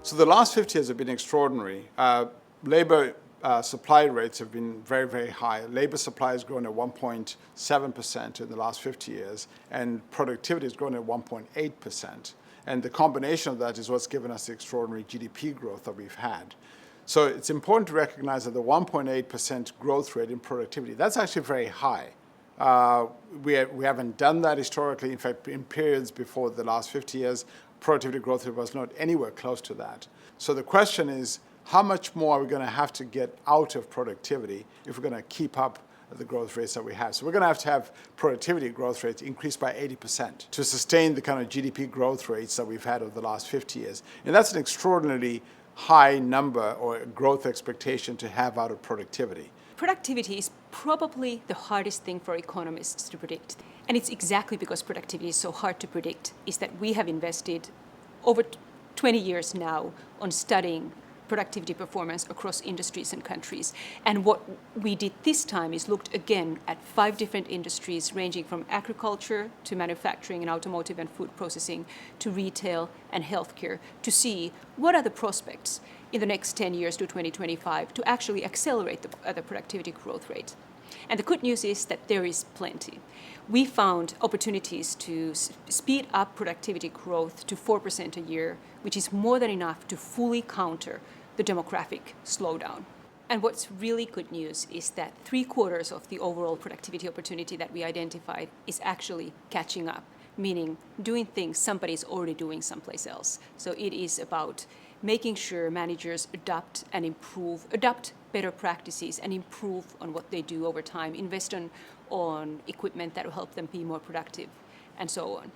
So the last 50 years have been extraordinary. Labor supply rates have been very, very high. Labor supply has grown at 1.7% in the last 50 years, and productivity has grown at 1.8%. And the combination of that is what's given us the extraordinary GDP growth that we've had. So it's important to recognize that the 1.8% growth rate in productivity, that's actually very high. We haven't done that historically. In fact, in periods before the last 50 years, productivity growth rate was not anywhere close to that. So the question is, how much more are we going to have to get out of productivity if we're going to keep up the growth rates that we have? So we're going to have productivity growth rates increase by 80% to sustain the kind of GDP growth rates that we've had over the last 50 years. And that's an extraordinarily high number or growth expectation to have out of productivity. Productivity is probably the hardest thing for economists to predict. And it's exactly because productivity is so hard to predict is that we have invested over 20 years now on studying productivity performance across industries and countries. And what we did this time is looked again at 5 different industries ranging from agriculture to manufacturing and automotive and food processing to retail and healthcare to see what are the prospects in the next 10 years to 2025 to actually accelerate the productivity growth rate. And the good news is that there is plenty. We found opportunities to speed up productivity growth to 4% a year, which is more than enough to fully counter the demographic slowdown. And what's really good news is that 3/4 of the overall productivity opportunity that we identified is actually catching up, meaning doing things somebody's already doing someplace else. So it is about making sure managers adapt better practices and improve on what they do over time, invest on equipment that will help them be more productive, and so on.